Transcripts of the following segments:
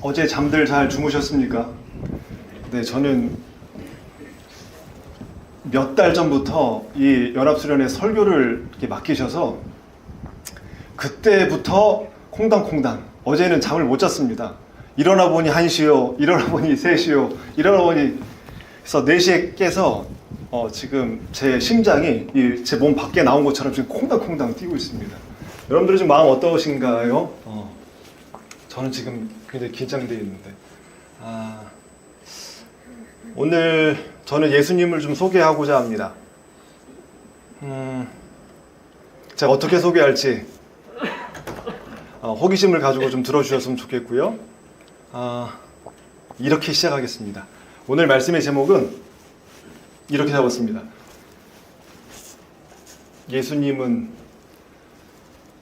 어제 잠들 잘 주무셨습니까? 네, 저는 몇 달 전부터 이 연합수련회 설교를 이렇게 맡기셔서 그때부터 콩당콩당 어제는 잠을 못 잤습니다. 일어나 보니 1시요, 일어나 보니 3시요, 일어나 보니 그래서 4시에 깨서 지금 제 심장이 제 몸 밖에 나온 것처럼 지금 콩당콩당 뛰고 있습니다. 여러분들은 지금 마음 어떠신가요? 저는 지금 굉장히 긴장되어 있는데 오늘 저는 예수님을 좀 소개하고자 합니다. 제가 어떻게 소개할지 호기심을 가지고 좀 들어주셨으면 좋겠고요. 이렇게 시작하겠습니다. 오늘 말씀의 제목은 이렇게 잡았습니다. 예수님은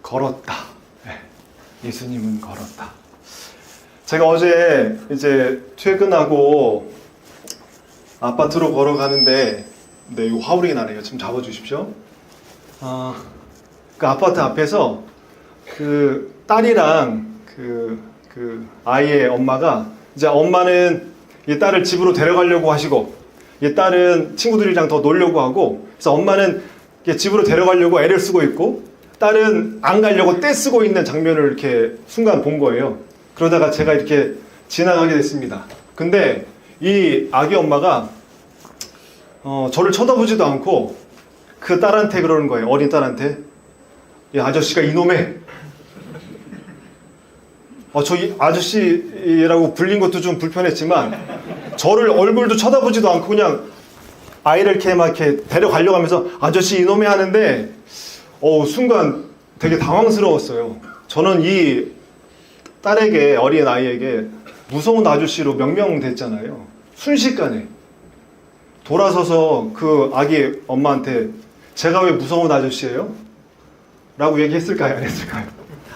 걸었다. 예수님은 걸었다. 제가 어제 이제 퇴근하고 아파트로 걸어가는데, 네, 이거 화우링이 나네요. 좀 잡아주십시오. 그 아파트 앞에서 그 딸이랑 그 아이의 엄마가 이제 엄마는 이 딸을 집으로 데려가려고 하시고 이 딸은 친구들이랑 더 놀려고 하고, 그래서 엄마는 집으로 데려가려고 애를 쓰고 있고 딸은 안 가려고 떼 쓰고 있는 장면을 이렇게 순간 본 거예요. 그러다가 제가 이렇게 지나가게 됐습니다. 근데 이 아기 엄마가 저를 쳐다보지도 않고 그 딸한테 그러는 거예요. 어린 딸한테, 이 아저씨가 이놈의 저 이 아저씨라고 불린 것도 좀 불편했지만 저를 얼굴도 쳐다보지도 않고 그냥 아이를 이렇게 데려가려고 하면서 아저씨 이놈의 하는데 순간 되게 당황스러웠어요. 저는 이 딸에게, 어린 아이에게 무서운 아저씨로 명명됐잖아요. 순식간에 돌아서서 그 아기 엄마한테 제가 왜 무서운 아저씨예요? 라고 얘기했을까요? 안 했을까요?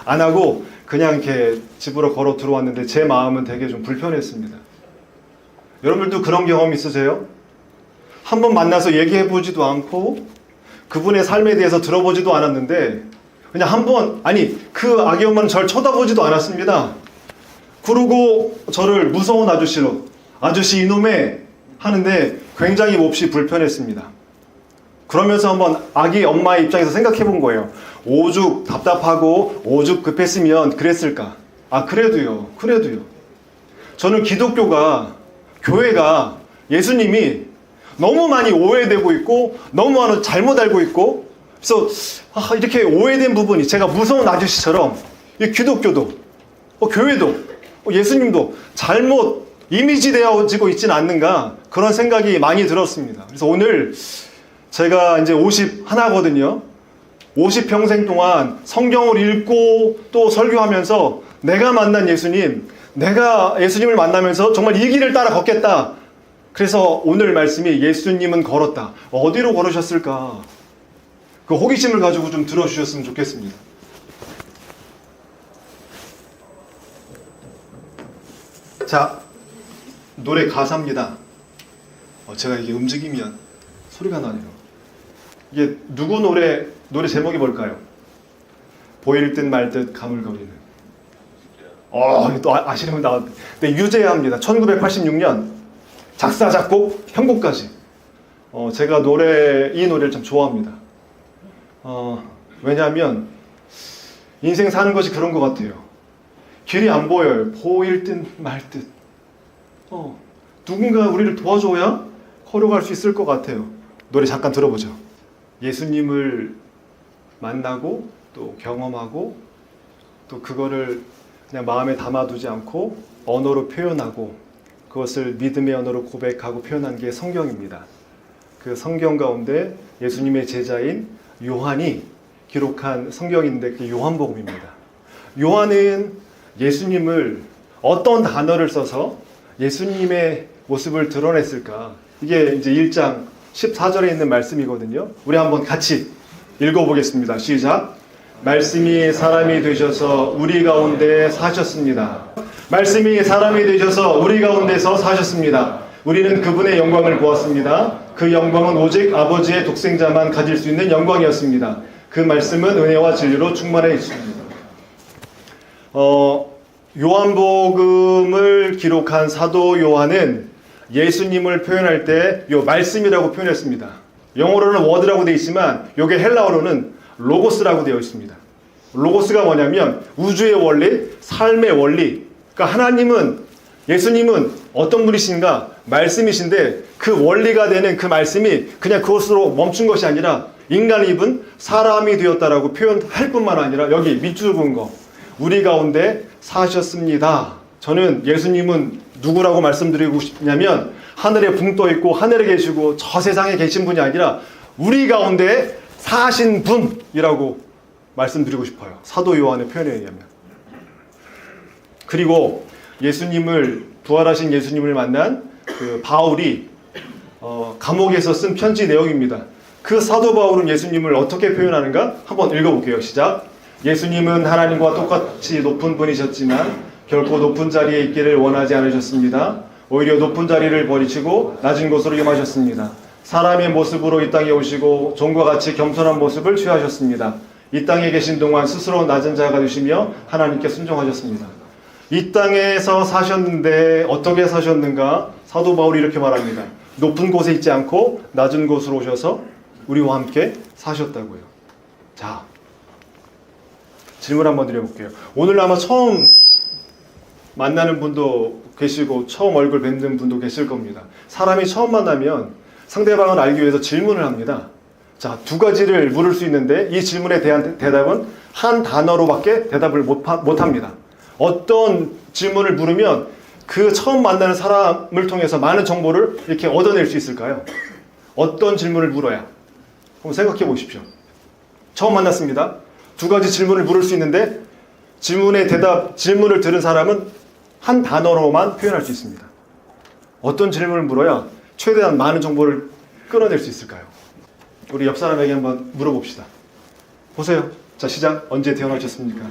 안 하고 그냥 이렇게 집으로 걸어 들어왔는데 제 마음은 되게 좀 불편했습니다. 여러분들도 그런 경험 있으세요? 한번 만나서 얘기해보지도 않고 그분의 삶에 대해서 들어보지도 않았는데 그냥 한번, 그 아기 엄마는 저를 쳐다보지도 않았습니다. 그러고 저를 무서운 아저씨로, 아저씨 이놈의 하는데 굉장히 몹시 불편했습니다. 그러면서 한번 아기 엄마의 입장에서 생각해 본 거예요. 오죽 답답하고 오죽 급했으면 그랬을까? 그래도요. 저는 교회가 예수님이 너무 많이 오해되고 있고 너무 많이 잘못 알고 있고, 그래서 이렇게 오해된 부분이, 제가 무서운 아저씨처럼 이 기독교도 교회도 예수님도 잘못 이미지되어지고 있지는 않는가, 그런 생각이 많이 들었습니다. 그래서 오늘 제가 이제 51거든요. 50평생 동안 성경을 읽고 또 설교하면서 내가 만난 예수님, 내가 예수님을 만나면서 정말 이 길을 따라 걷겠다. 그래서 오늘 말씀이 예수님은 걸었다. 어디로 걸으셨을까? 그 호기심을 가지고 좀 들어주셨으면 좋겠습니다. 자, 노래 가사입니다. 제가 이게 움직이면 소리가 나네요. 이게 누구 노래 제목이 뭘까요? 보일 듯 말 듯 가물거리는. 또 아시는 분 나왔는데. 네, 유재하입니다. 1986년 작사, 작곡, 편곡까지. 제가 이 노래를 참 좋아합니다. 왜냐하면 인생 사는 것이 그런 것 같아요. 길이 안 보여요. 보일 듯 말 듯. 누군가 우리를 도와줘야 걸어갈 수 있을 것 같아요. 노래 잠깐 들어보죠. 예수님을 만나고 또 경험하고 또 그거를 그냥 마음에 담아두지 않고 언어로 표현하고 그것을 믿음의 언어로 고백하고 표현한 게 성경입니다. 그 성경 가운데 예수님의 제자인 요한이 기록한 성경인데 그게 요한복음입니다. 요한은 예수님을 어떤 단어를 써서 예수님의 모습을 드러냈을까? 이게 이제 1장 14절에 있는 말씀이거든요. 우리 한번 같이 읽어보겠습니다. 시작. 말씀이 사람이 되셔서 우리 가운데 사셨습니다. 말씀이 사람이 되셔서 우리 가운데서 사셨습니다. 우리는 그분의 영광을 보았습니다. 그 영광은 오직 아버지의 독생자만 가질 수 있는 영광이었습니다. 그 말씀은 은혜와 진리로 충만해 있습니다. 요한복음을 기록한 사도 요한은 예수님을 표현할 때 요 말씀이라고 표현했습니다. 영어로는 word라고 되어 있지만 요게 헬라어로는 로고스라고 되어 있습니다. 로고스가 뭐냐면 우주의 원리, 삶의 원리. 그러니까 하나님은, 예수님은 어떤 분이신가? 말씀이신데 그 원리가 되는 그 말씀이 그냥 그것으로 멈춘 것이 아니라 인간이 입은 사람이 되었다라고 표현할 뿐만 아니라 여기 밑줄 그은 거, 우리 가운데 사셨습니다. 저는 예수님은 누구라고 말씀드리고 싶냐면 하늘에 붕 떠 있고 하늘에 계시고 저 세상에 계신 분이 아니라 우리 가운데 사신 분이라고 말씀드리고 싶어요. 사도 요한의 표현에 의하면. 그리고 부활하신 예수님을 만난 그 바울이 감옥에서 쓴 편지 내용입니다. 그 사도 바울은 예수님을 어떻게 표현하는가? 한번 읽어볼게요. 시작. 예수님은 하나님과 똑같이 높은 분이셨지만 결코 높은 자리에 있기를 원하지 않으셨습니다. 오히려 높은 자리를 버리시고 낮은 곳으로 임하셨습니다. 사람의 모습으로 이 땅에 오시고 종과 같이 겸손한 모습을 취하셨습니다. 이 땅에 계신 동안 스스로 낮은 자가 되시며 하나님께 순종하셨습니다. 이 땅에서 사셨는데 어떻게 사셨는가? 사도 바울이 이렇게 말합니다. 높은 곳에 있지 않고 낮은 곳으로 오셔서 우리와 함께 사셨다고요. 자, 질문 한번 드려볼게요. 오늘 아마 처음 만나는 분도 계시고 처음 얼굴 뵙는 분도 계실 겁니다. 사람이 처음 만나면 상대방을 알기 위해서 질문을 합니다. 자, 두 가지를 물을 수 있는데 이 질문에 대한 대답은 한 단어로밖에 대답을 못합니다. 어떤 질문을 물으면 그 처음 만나는 사람을 통해서 많은 정보를 이렇게 얻어낼 수 있을까요? 어떤 질문을 물어야? 한번 생각해 보십시오. 처음 만났습니다. 두 가지 질문을 물을 수 있는데 질문을 들은 사람은 한 단어로만 표현할 수 있습니다. 어떤 질문을 물어야 최대한 많은 정보를 끌어낼 수 있을까요? 우리 옆 사람에게 한번 물어봅시다. 보세요. 자, 시작. 언제 태어나셨습니까?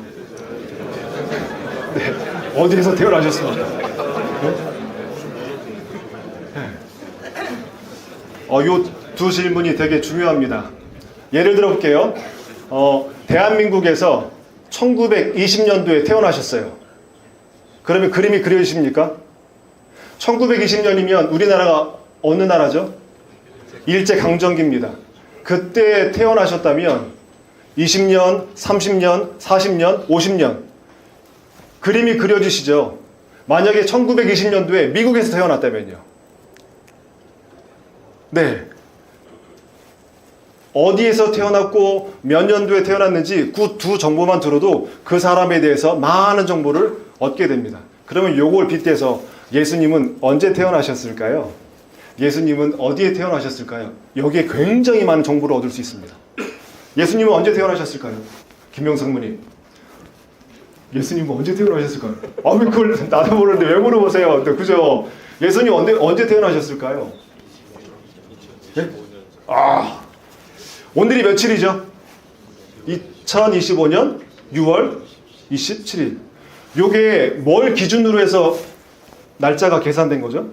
네. 어디에서 태어나셨습니까? 네. 요 두 질문이 되게 중요합니다. 예를 들어 볼게요. 대한민국에서 1920년도에 태어나셨어요. 그러면 그림이 그려지십니까? 1920년이면 우리나라가 어느 나라죠? 일제강점기입니다. 그때 태어나셨다면 20년, 30년, 40년, 50년 그림이 그려지시죠? 만약에 1920년도에 미국에서 태어났다면요? 네. 어디에서 태어났고 몇 년도에 태어났는지 그 두 정보만 들어도 그 사람에 대해서 많은 정보를 얻게 됩니다. 그러면 요걸 빗대서 예수님은 언제 태어나셨을까요? 예수님은 어디에 태어나셨을까요? 여기에 굉장히 많은 정보를 얻을 수 있습니다. 예수님은 언제 태어나셨을까요? 김명석 문님. 예수님은 언제 태어나셨을까요? 왜 그걸 나도 모르는데 왜 물어보세요? 그죠? 예수님 언제 태어나셨을까요? 네? 오늘이 며칠이죠? 2025년 6월 27일. 요게 뭘 기준으로 해서 날짜가 계산된 거죠?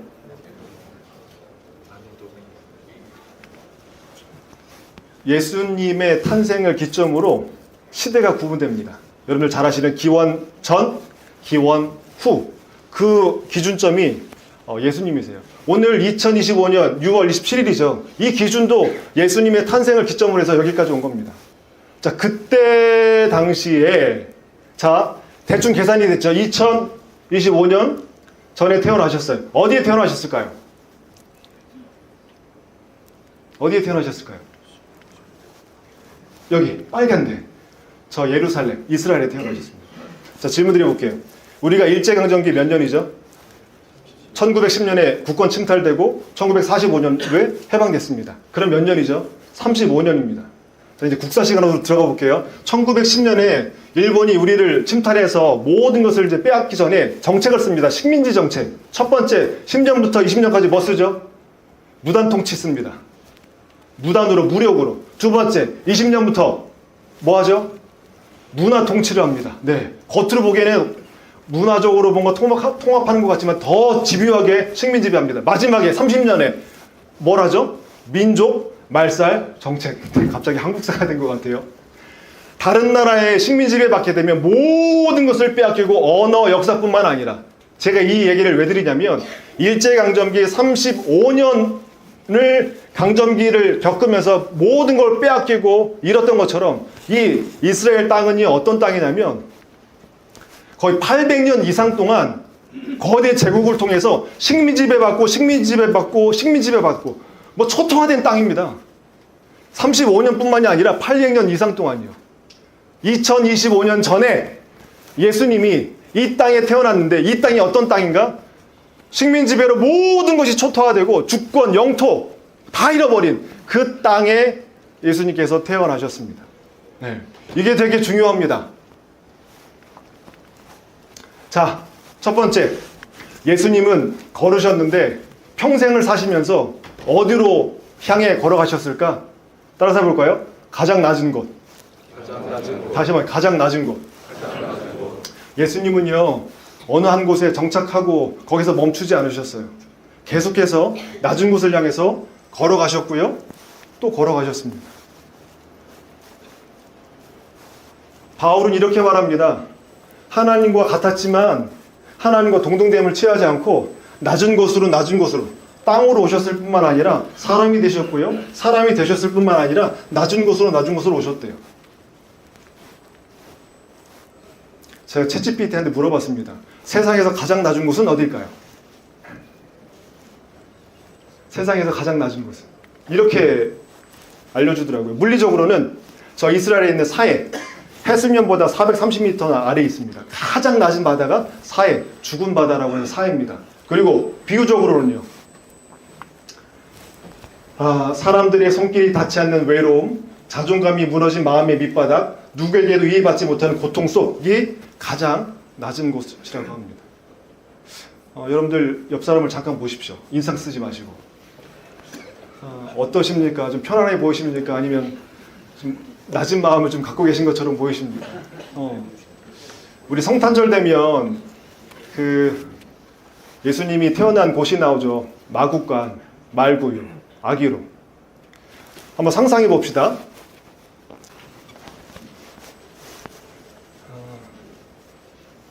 예수님의 탄생을 기점으로 시대가 구분됩니다. 여러분들 잘 아시는 기원 전, 기원 후. 그 기준점이 예수님이세요. 오늘 2025년 6월 27일이죠. 이 기준도 예수님의 탄생을 기점으로 해서 여기까지 온 겁니다. 자, 그때 당시에 대충 계산이 됐죠. 2025년 전에 태어나셨어요. 어디에 태어나셨을까요? 어디에 태어나셨을까요? 여기 빨간 데. 저 예루살렘, 이스라엘에 태어나셨습니다. 자, 질문 드려볼게요. 우리가 일제강점기 몇 년이죠? 1910년에 국권 침탈되고 1945년에 해방됐습니다. 그럼 몇 년이죠? 35년입니다. 자, 이제 국사 시간으로 들어가 볼게요. 1910년에 일본이 우리를 침탈해서 모든 것을 이제 빼앗기 전에 정책을 씁니다. 식민지 정책. 첫 번째, 10년부터 20년까지 뭐 쓰죠? 무단 통치 씁니다. 무단으로, 무력으로. 두 번째, 20년부터 뭐 하죠? 문화 통치를 합니다. 네. 겉으로 보기에는 문화적으로 뭔가 통합하는 것 같지만 더 집요하게 식민지배합니다. 마지막에 30년에 뭘 하죠? 민족 말살 정책. 갑자기 한국사가 된 것 같아요. 다른 나라의 식민 지배받게 되면 모든 것을 빼앗기고 언어, 역사뿐만 아니라 제가 이 얘기를 왜 드리냐면 일제강점기 35년을 강점기를 겪으면서 모든 걸 빼앗기고 잃었던 것처럼 이 이스라엘 땅은요 어떤 땅이냐면 거의 800년 이상 동안 거대 제국을 통해서 식민 지배받고 뭐 초토화된 땅입니다. 35년뿐만이 아니라 800년 이상 동안요. 2025년 전에 예수님이 이 땅에 태어났는데 이 땅이 어떤 땅인가? 식민 지배로 모든 것이 초토화되고 주권, 영토 다 잃어버린 그 땅에 예수님께서 태어나셨습니다. 네. 이게 되게 중요합니다. 자, 첫 번째, 예수님은 걸으셨는데 평생을 사시면서 어디로 향해 걸어가셨을까? 따라서 해볼까요? 가장 낮은 곳. 다시 한번 가장 낮은 곳. 예수님은요 어느 한 곳에 정착하고 거기서 멈추지 않으셨어요. 계속해서 낮은 곳을 향해서 걸어가셨고요. 또 걸어가셨습니다. 바울은 이렇게 말합니다. 하나님과 같았지만 하나님과 동등됨을 취하지 않고 낮은 곳으로 땅으로 오셨을 뿐만 아니라 사람이 되셨고요. 사람이 되셨을 뿐만 아니라 낮은 곳으로 오셨대요. 제가 챗GPT한테 물어봤습니다. 세상에서 가장 낮은 곳은 어딜까요? 세상에서 가장 낮은 곳은 이렇게 알려주더라고요. 물리적으로는 저 이스라엘에 있는 사해, 해수면보다 430m 아래에 있습니다. 가장 낮은 바다가 사해, 죽은 바다라고 하는 사해입니다. 그리고 비유적으로는요. 사람들의 손길이 닿지 않는 외로움, 자존감이 무너진 마음의 밑바닥, 누구에게도 이해받지 못하는 고통 속이 가장 낮은 곳이라고 합니다. 여러분들 옆 사람을 잠깐 보십시오. 인상 쓰지 마시고. 어떠십니까? 좀 편안해 보이십니까? 아니면 좀 낮은 마음을 좀 갖고 계신 것처럼 보이십니까? 우리 성탄절 되면 그 예수님이 태어난 곳이 나오죠. 마구간, 말구유, 아기로. 한번 상상해 봅시다.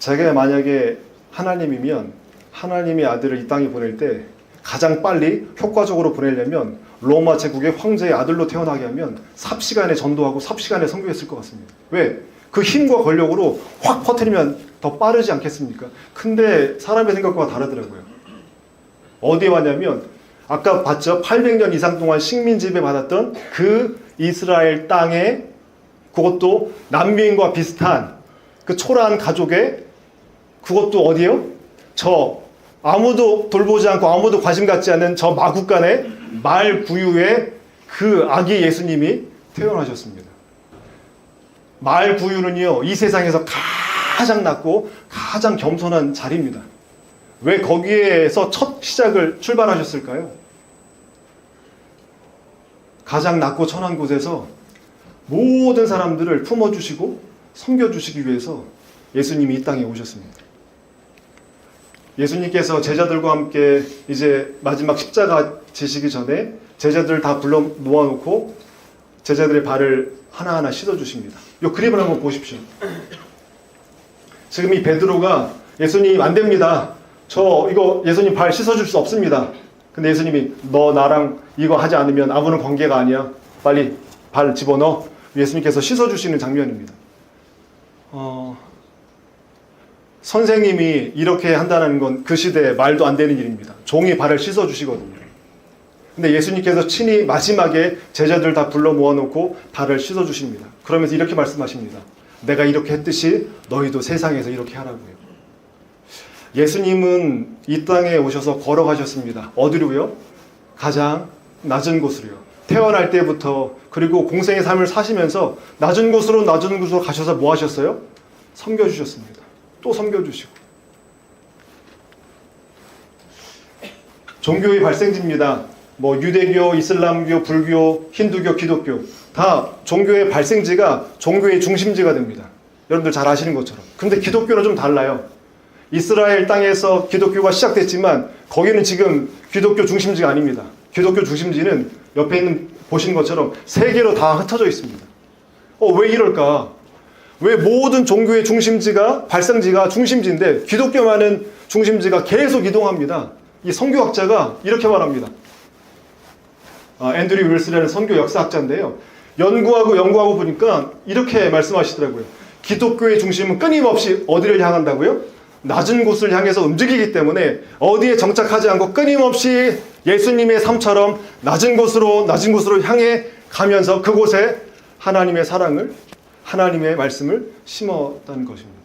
제가 만약에 하나님이면 하나님의 아들을 이 땅에 보낼 때 가장 빨리 효과적으로 보내려면 로마 제국의 황제의 아들로 태어나게 하면 삽시간에 전도하고 삽시간에 선교했을 것 같습니다. 왜? 그 힘과 권력으로 확 퍼뜨리면 더 빠르지 않겠습니까? 근데 사람의 생각과 다르더라고요. 어디에 왔냐면 아까 봤죠? 800년 이상 동안 식민 지배 받았던 그 이스라엘 땅에 그것도 난민과 비슷한 그 초라한 가족의 그것도 어디요? 저 아무도 돌보지 않고 아무도 관심 갖지 않는 저 마구간의 말 구유에 그 아기 예수님이 태어나셨습니다. 말 구유는요 이 세상에서 가장 낮고 가장 겸손한 자리입니다. 왜 거기에서 첫 시작을 출발하셨을까요? 가장 낮고 천한 곳에서 모든 사람들을 품어주시고 섬겨주시기 위해서 예수님이 이 땅에 오셨습니다. 예수님께서 제자들과 함께 이제 마지막 십자가 지시기 전에 제자들 다 불러 모아놓고 제자들의 발을 하나하나 씻어주십니다. 이 그림을 한번 보십시오. 지금 이 베드로가 예수님 안 됩니다. 이거 예수님 발 씻어줄 수 없습니다. 근데 예수님이 너 나랑 이거 하지 않으면 아무런 관계가 아니야. 빨리 발 집어넣어. 예수님께서 씻어주시는 장면입니다. 선생님이 이렇게 한다는 건 그 시대에 말도 안 되는 일입니다. 종이 발을 씻어주시거든요. 근데 예수님께서 친히 마지막에 제자들 다 불러 모아놓고 발을 씻어주십니다. 그러면서 이렇게 말씀하십니다. 내가 이렇게 했듯이 너희도 세상에서 이렇게 하라고요. 예수님은 이 땅에 오셔서 걸어가셨습니다. 어디로요? 가장 낮은 곳으로요. 태어날 때부터 그리고 공생의 삶을 사시면서 낮은 곳으로 가셔서 뭐 하셨어요? 섬겨주셨습니다. 또 섬겨주시고. 종교의 발생지입니다. 뭐 유대교, 이슬람교, 불교, 힌두교, 기독교 다 종교의 발생지가 종교의 중심지가 됩니다. 여러분들 잘 아시는 것처럼. 근데 기독교는 좀 달라요. 이스라엘 땅에서 기독교가 시작됐지만 거기는 지금 기독교 중심지가 아닙니다. 기독교 중심지는 옆에 있는 보시는 것처럼 세계로 다 흩어져 있습니다. 왜 이럴까? 왜 모든 종교의 중심지가, 발상지가 중심지인데 기독교만은 중심지가 계속 이동합니다. 이 선교학자가 이렇게 말합니다. 앤드류 윌스라는 선교 역사학자인데요. 연구하고 보니까 이렇게 말씀하시더라고요. 기독교의 중심은 끊임없이 어디를 향한다고요? 낮은 곳을 향해서 움직이기 때문에 어디에 정착하지 않고 끊임없이 예수님의 삶처럼 낮은 곳으로 향해 가면서 그곳에 하나님의 사랑을, 하나님의 말씀을 심었다는 것입니다.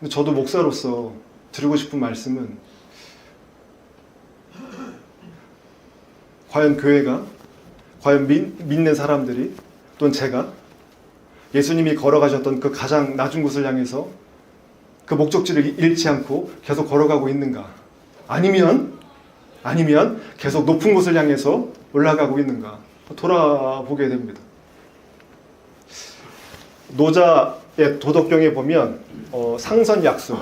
근데 저도 목사로서 드리고 싶은 말씀은 과연 교회가, 과연 믿는 사람들이, 또는 제가 예수님이 걸어가셨던 그 가장 낮은 곳을 향해서 그 목적지를 잃지 않고 계속 걸어가고 있는가? 아니면 계속 높은 곳을 향해서 올라가고 있는가? 돌아보게 됩니다. 노자의 도덕경에 보면 상선약수,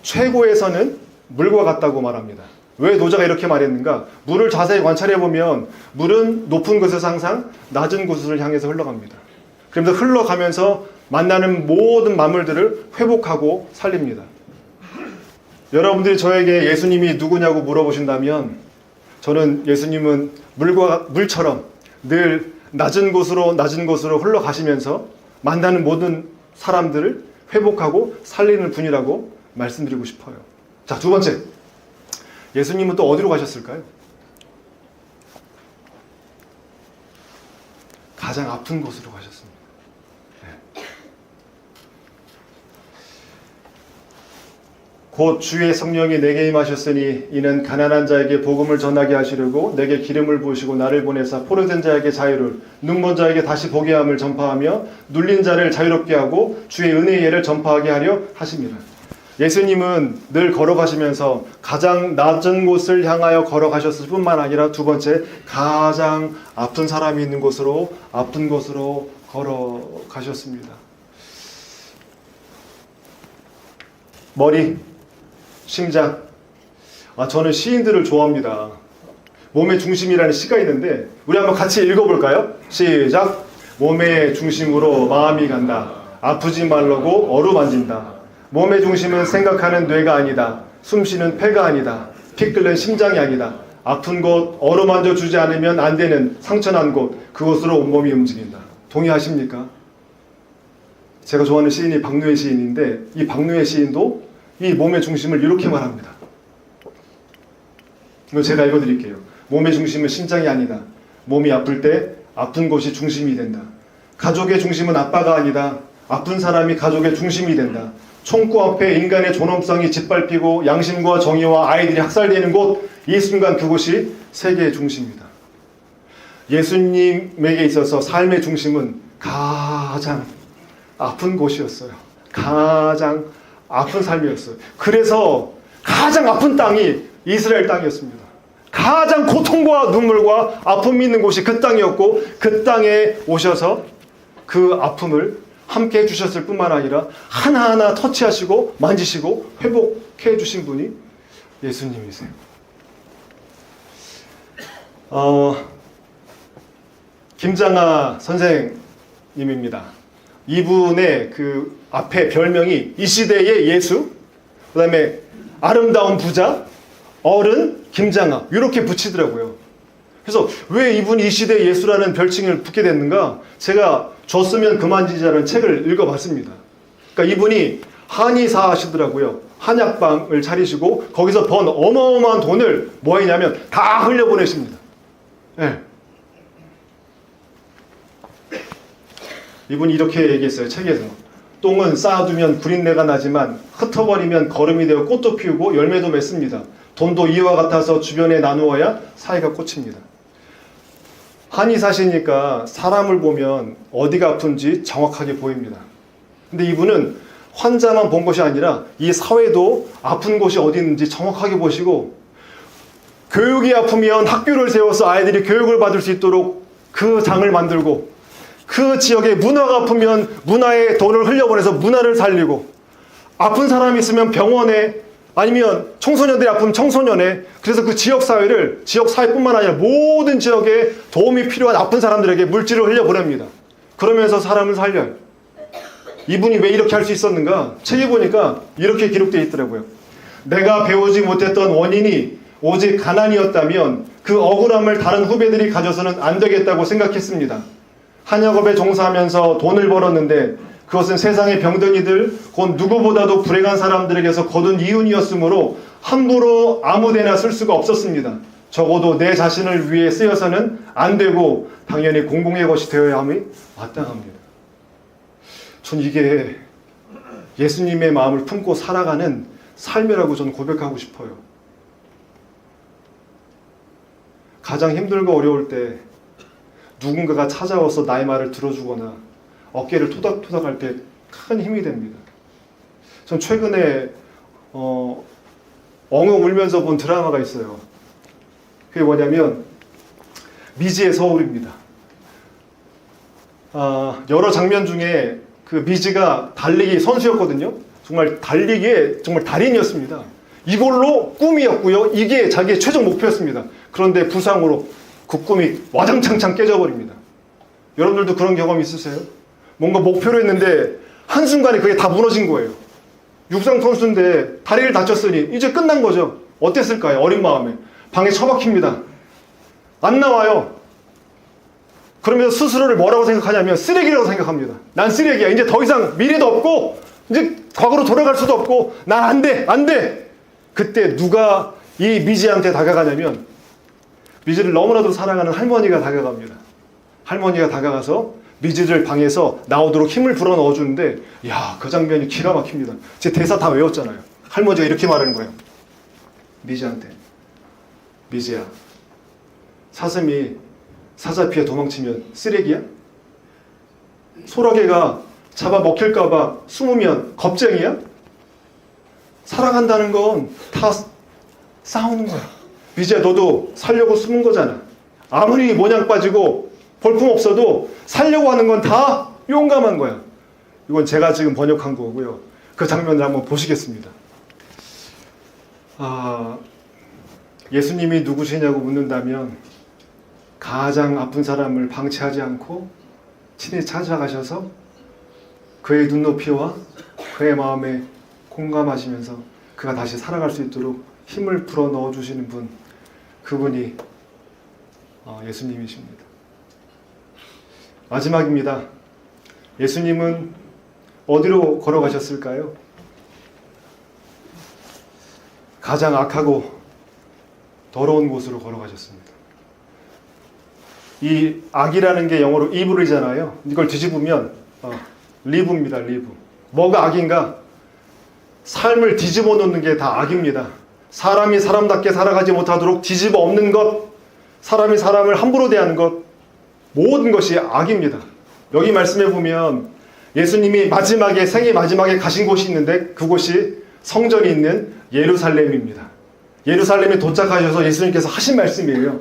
최고에서는 물과 같다고 말합니다. 왜 노자가 이렇게 말했는가? 물을 자세히 관찰해 보면 물은 높은 곳에서 항상 낮은 곳을 향해서 흘러갑니다. 그러면서 흘러가면서 만나는 모든 만물들을 회복하고 살립니다. 여러분들이 저에게 예수님이 누구냐고 물어보신다면 저는 예수님은 물처럼 늘 낮은 곳으로 흘러가시면서 만나는 모든 사람들을 회복하고 살리는 분이라고 말씀드리고 싶어요. 자, 두 번째. 예수님은 또 어디로 가셨을까요? 가장 아픈 곳으로 가셨습니다. 네. 곧 주의 성령이 내게 임하셨으니 이는 가난한 자에게 복음을 전하게 하시려고 내게 기름을 부으시고 나를 보내사 포로된 자에게 자유를, 눈먼 자에게 다시 보게 함을 전파하며 눌린 자를 자유롭게 하고 주의 은혜의 예를 전파하게 하려 하십니다. 예수님은 늘 걸어가시면서 가장 낮은 곳을 향하여 걸어가셨을 뿐만 아니라 두 번째, 가장 아픈 사람이 있는 곳으로, 아픈 곳으로 걸어가셨습니다. 머리, 심장. 저는 시인들을 좋아합니다. 몸의 중심이라는 시가 있는데 우리 한번 같이 읽어볼까요? 시작! 몸의 중심으로 마음이 간다. 아프지 말라고 어루만진다. 몸의 중심은 생각하는 뇌가 아니다. 숨쉬는 폐가 아니다. 피 끓는 심장이 아니다. 아픈 곳, 어루만져 주지 않으면 안 되는 상처난 곳, 그곳으로 온몸이 움직인다. 동의하십니까? 제가 좋아하는 시인이 박누의 시인인데 이 박누의 시인도 이 몸의 중심을 이렇게 말합니다. 이거 제가 읽어드릴게요. 몸의 중심은 심장이 아니다. 몸이 아플 때 아픈 곳이 중심이 된다. 가족의 중심은 아빠가 아니다. 아픈 사람이 가족의 중심이 된다. 총구 앞에 인간의 존엄성이 짓밟히고 양심과 정의와 아이들이 학살되는 곳, 이 순간 그곳이 세계의 중심이다. 예수님에게 있어서 삶의 중심은 가장 아픈 곳이었어요. 가장 아픈 삶이었어요. 그래서 가장 아픈 땅이 이스라엘 땅이었습니다. 가장 고통과 눈물과 아픔이 있는 곳이 그 땅이었고 그 땅에 오셔서 그 아픔을 함께 해주셨을 뿐만 아니라 하나하나 터치하시고 만지시고 회복해 주신 분이 예수님이세요. 김장하 선생님입니다. 이분의 그 앞에 별명이 이 시대의 예수, 그 다음에 아름다운 부자, 어른, 김장하 이렇게 붙이더라고요. 그래서 왜 이분이 이 시대의 예수라는 별칭을 붙게 됐는가? 제가 줬으면 그만지자라는 책을 읽어봤습니다. 그러니까 이분이 한의사 하시더라고요. 한약방을 차리시고 거기서 번 어마어마한 돈을 뭐 했냐면 다 흘려보내십니다. 네. 이분이 이렇게 얘기했어요. 책에서. 똥은 쌓아두면 구린내가 나지만 흩어버리면 거름이 되어 꽃도 피우고 열매도 맺습니다. 돈도 이와 같아서 주변에 나누어야 사이가 꽂힙니다. 한의사시니까 사람을 보면 어디가 아픈지 정확하게 보입니다. 근데 이분은 환자만 본 것이 아니라 이 사회도 아픈 곳이 어디 있는지 정확하게 보시고 교육이 아프면 학교를 세워서 아이들이 교육을 받을 수 있도록 그 장을 만들고 그 지역에 문화가 아프면 문화에 돈을 흘려보내서 문화를 살리고 아픈 사람이 있으면 병원에 아니면 청소년들이 아프면 청소년회, 그래서 그 지역사회를, 지역사회뿐만 아니라 모든 지역에 도움이 필요한 아픈 사람들에게 물질을 흘려보냅니다. 그러면서 사람을 살려요. 이분이 왜 이렇게 할 수 있었는가? 책에 보니까 이렇게 기록되어 있더라고요. 내가 배우지 못했던 원인이 오직 가난이었다면 그 억울함을 다른 후배들이 가져서는 안 되겠다고 생각했습니다. 한약업에 종사하면서 돈을 벌었는데 그것은 세상의 병든이들, 곧 누구보다도 불행한 사람들에게서 거둔 이윤이었으므로 함부로 아무데나 쓸 수가 없었습니다. 적어도 내 자신을 위해 쓰여서는 안 되고 당연히 공공의 것이 되어야 함이 마땅합니다. 전 이게 예수님의 마음을 품고 살아가는 삶이라고 저는 고백하고 싶어요. 가장 힘들고 어려울 때 누군가가 찾아와서 나의 말을 들어주거나 어깨를 토닥토닥할 때 큰 힘이 됩니다. 전 최근에 엉엉 울면서 본 드라마가 있어요. 그게 뭐냐면 미지의 서울입니다. 여러 장면 중에 그 미지가 달리기 선수였거든요. 정말 달리기에 정말 달인이었습니다. 이걸로 꿈이었고요. 이게 자기의 최종 목표였습니다. 그런데 부상으로 그 꿈이 와장창창 깨져버립니다. 여러분들도 그런 경험 있으세요? 뭔가 목표로 했는데 한순간에 그게 다 무너진 거예요. 육상 선수인데 다리를 다쳤으니 이제 끝난 거죠. 어땠을까요? 어린 마음에. 방에 처박힙니다. 안 나와요. 그러면서 스스로를 뭐라고 생각하냐면 쓰레기라고 생각합니다. 난 쓰레기야. 이제 더 이상 미래도 없고 이제 과거로 돌아갈 수도 없고 난 안 돼. 안 돼. 그때 누가 이 미지한테 다가가냐면 미지를 너무나도 사랑하는 할머니가 다가갑니다. 할머니가 다가가서 미지를 방에서 나오도록 힘을 불어넣어 주는데, 야, 그 장면이 기가 막힙니다. 제 대사 다 외웠잖아요. 할머니가 이렇게 말하는 거예요. 미지한테. 미지야, 사슴이 사자피해 도망치면 쓰레기야? 소라게가 잡아 먹힐까봐 숨으면 겁쟁이야? 사랑한다는 건 다 싸우는 거야. 미지야, 너도 살려고 숨은 거잖아. 아무리 모양 빠지고 볼품 없어도 살려고 하는 건 다 용감한 거야. 이건 제가 지금 번역한 거고요. 그 장면을 한번 보시겠습니다. 예수님이 누구시냐고 묻는다면 가장 아픈 사람을 방치하지 않고 친히 찾아가셔서 그의 눈높이와 그의 마음에 공감하시면서 그가 다시 살아갈 수 있도록 힘을 불어 넣어주시는 분, 그분이 예수님이십니다. 마지막입니다. 예수님은 어디로 걸어가셨을까요? 가장 악하고 더러운 곳으로 걸어가셨습니다. 이 악이라는 게 영어로 이블이잖아요. 이걸 뒤집으면 리브입니다. 리브. 뭐가 악인가? 삶을 뒤집어 놓는 게 다 악입니다. 사람이 사람답게 살아가지 못하도록 뒤집어 엎는 것, 사람이 사람을 함부로 대하는 것, 모든 것이 악입니다. 여기 말씀해 보면 예수님이 마지막에, 생애 마지막에 가신 곳이 있는데 그곳이 성전이 있는 예루살렘입니다. 예루살렘에 도착하셔서 예수님께서 하신 말씀이에요.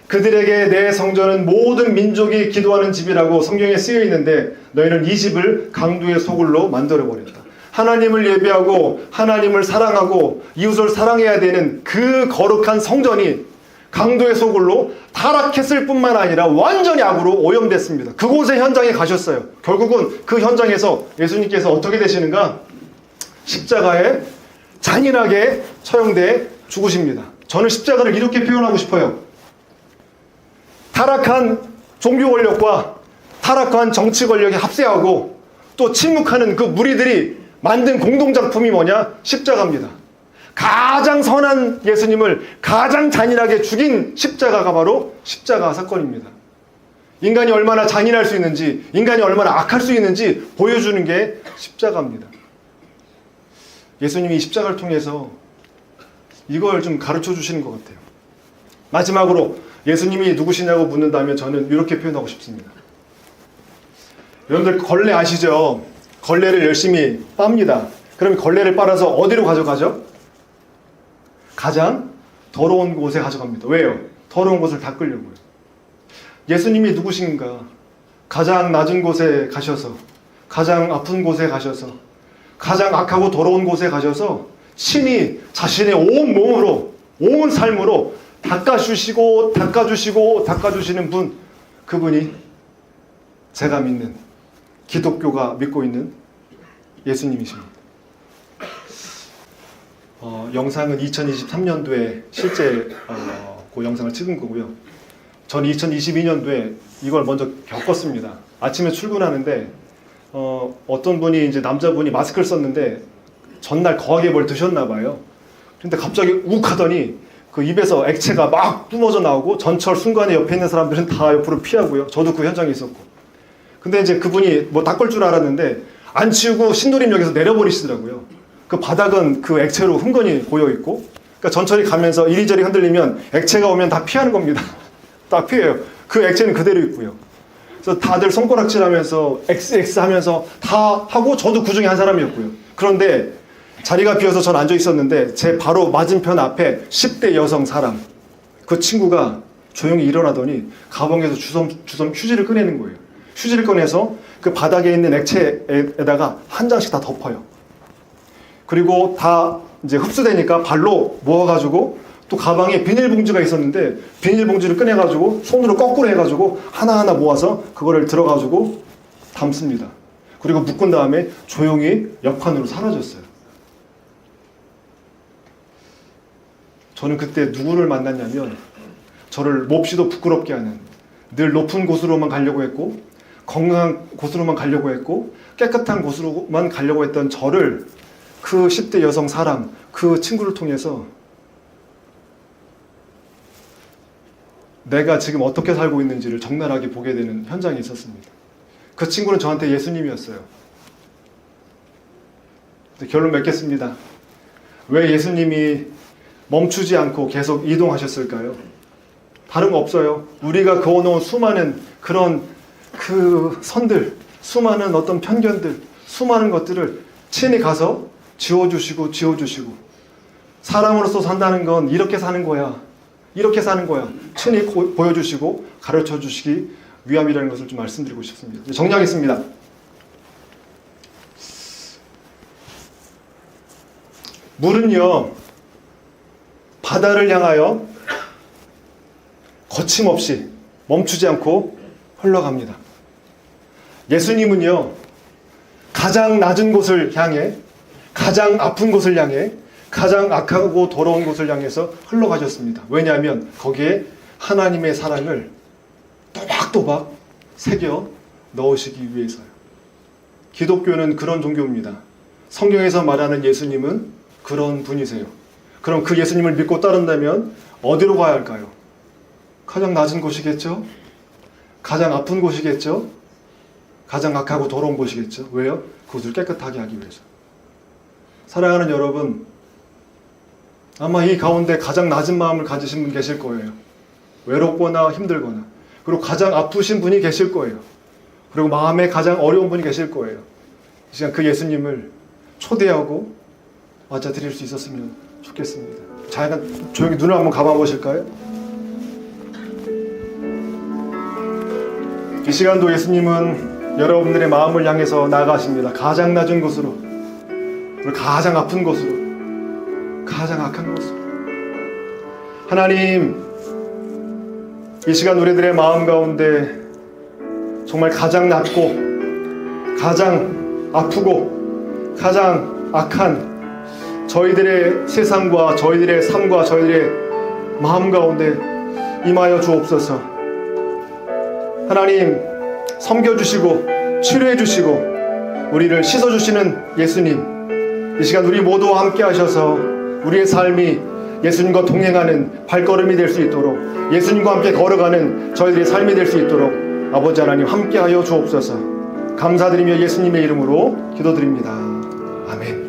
그들에게 내 성전은 모든 민족이 기도하는 집이라고 성경에 쓰여 있는데 너희는 이 집을 강도의 소굴로 만들어버렸다. 하나님을 예배하고 하나님을 사랑하고 이웃을 사랑해야 되는 그 거룩한 성전이 강도의 소굴로 타락했을 뿐만 아니라 완전히 악으로 오염됐습니다. 그곳의 현장에 가셨어요. 결국은 그 현장에서 예수님께서 어떻게 되시는가? 십자가에 잔인하게 처형돼 죽으십니다. 저는 십자가를 이렇게 표현하고 싶어요. 타락한 종교 권력과 타락한 정치 권력이 합세하고 또 침묵하는 그 무리들이 만든 공동작품이 뭐냐? 십자가입니다. 가장 선한 예수님을 가장 잔인하게 죽인 십자가가 바로 십자가 사건입니다. 인간이 얼마나 잔인할 수 있는지, 인간이 얼마나 악할 수 있는지 보여주는 게 십자가입니다. 예수님이 십자가를 통해서 이걸 좀 가르쳐 주시는 것 같아요. 마지막으로 예수님이 누구시냐고 묻는다면 저는 이렇게 표현하고 싶습니다. 여러분들 걸레 아시죠? 걸레를 열심히 빱니다. 그럼 걸레를 빨아서 어디로 가져가죠? 가장 더러운 곳에 가져갑니다. 왜요? 더러운 곳을 닦으려고요. 예수님이 누구신가? 가장 낮은 곳에 가셔서, 가장 아픈 곳에 가셔서, 가장 악하고 더러운 곳에 가셔서 신이 자신의 온 몸으로, 온 삶으로 닦아주시고 닦아주시고 닦아주시는 분, 그분이 제가 믿는, 기독교가 믿고 있는 예수님이십니다. 영상은 2023년도에 실제 그 영상을 찍은 거고요. 전 2022년도에 이걸 먼저 겪었습니다. 아침에 출근하는데 어떤 분이, 이제 남자분이 마스크를 썼는데 전날 거하게 뭘 드셨나 봐요. 근데 갑자기 욱 하더니 그 입에서 액체가 막 뿜어져 나오고, 전철 순간에 옆에 있는 사람들은 다 옆으로 피하고요. 저도 그 현장에 있었고. 근데 이제 그분이 뭐 닦을 줄 알았는데 안 치우고 신도림역에서 내려버리시더라고요. 그 바닥은 그 액체로 흥건히 고여있고, 그러니까 전철이 가면서 이리저리 흔들리면 액체가 오면 다 피하는 겁니다. 다 피해요. 그 액체는 그대로 있고요. 그래서 다들 손가락질하면서 XX 하면서 다 하고, 저도 그 중에 한 사람이었고요. 그런데 자리가 비어서 전 앉아 있었는데 제 바로 맞은편 앞에 10대 여성 사람, 그 친구가 조용히 일어나더니 가방에서 주섬 휴지를 꺼내는 거예요. 휴지를 꺼내서 그 바닥에 있는 액체에다가 한 장씩 다 덮어요. 그리고 다 이제 흡수되니까 발로 모아가지고, 또 가방에 비닐봉지가 있었는데 비닐봉지를 꺼내가지고 손으로 거꾸로 해가지고 하나하나 모아서 그거를 들어가지고 담습니다. 그리고 묶은 다음에 조용히 옆판으로 사라졌어요. 저는 그때 누구를 만났냐면, 저를 몹시도 부끄럽게 하는, 늘 높은 곳으로만 가려고 했고, 건강한 곳으로만 가려고 했고, 깨끗한 곳으로만 가려고 했던 저를, 그 10대 여성 사람, 그 친구를 통해서 내가 지금 어떻게 살고 있는지를 적나라하게 보게 되는 현장이 있었습니다. 그 친구는 저한테 예수님이었어요. 결론 맺겠습니다. 왜 예수님이 멈추지 않고 계속 이동하셨을까요? 다른 거 없어요. 우리가 그어놓은 수많은 그런 그 선들, 수많은 어떤 편견들, 수많은 것들을 친히 가서 지워주시고 사람으로서 산다는 건 이렇게 사는 거야, 이렇게 사는 거야, 친히 보여주시고 가르쳐 주시기 위함이라는 것을 좀 말씀드리고 싶습니다. 정리하겠습니다. 물은요, 바다를 향하여 거침없이 멈추지 않고 흘러갑니다. 예수님은요, 가장 낮은 곳을 향해, 가장 아픈 곳을 향해, 가장 악하고 더러운 곳을 향해서 흘러가셨습니다. 왜냐하면 거기에 하나님의 사랑을 또박또박 새겨 넣으시기 위해서요. 기독교는 그런 종교입니다. 성경에서 말하는 예수님은 그런 분이세요. 그럼 그 예수님을 믿고 따른다면 어디로 가야 할까요? 가장 낮은 곳이겠죠? 가장 아픈 곳이겠죠? 가장 악하고 더러운 곳이겠죠? 왜요? 그곳을 깨끗하게 하기 위해서. 사랑하는 여러분, 아마 이 가운데 가장 낮은 마음을 가지신 분 계실 거예요. 외롭거나 힘들거나. 그리고 가장 아프신 분이 계실 거예요. 그리고 마음에 가장 어려운 분이 계실 거예요. 이 시간 그 예수님을 초대하고 맞아드릴 수 있었으면 좋겠습니다. 잠깐 조용히 눈을 한번 감아 보실까요? 이 시간도 예수님은 여러분들의 마음을 향해서 나아가십니다. 가장 낮은 곳으로, 그리고 가장 아픈 곳으로, 가장 악한 곳으로. 하나님, 이 시간 우리들의 마음 가운데 정말 가장 낮고 가장 아프고 가장 악한 저희들의 세상과 저희들의 삶과 저희들의 마음 가운데 임하여 주옵소서. 하나님, 섬겨주시고 치료해주시고 우리를 씻어주시는 예수님, 이 시간 우리 모두와 함께 하셔서 우리의 삶이 예수님과 동행하는 발걸음이 될 수 있도록, 예수님과 함께 걸어가는 저희들의 삶이 될 수 있도록 아버지 하나님 함께하여 주옵소서. 감사드리며 예수님의 이름으로 기도드립니다. 아멘.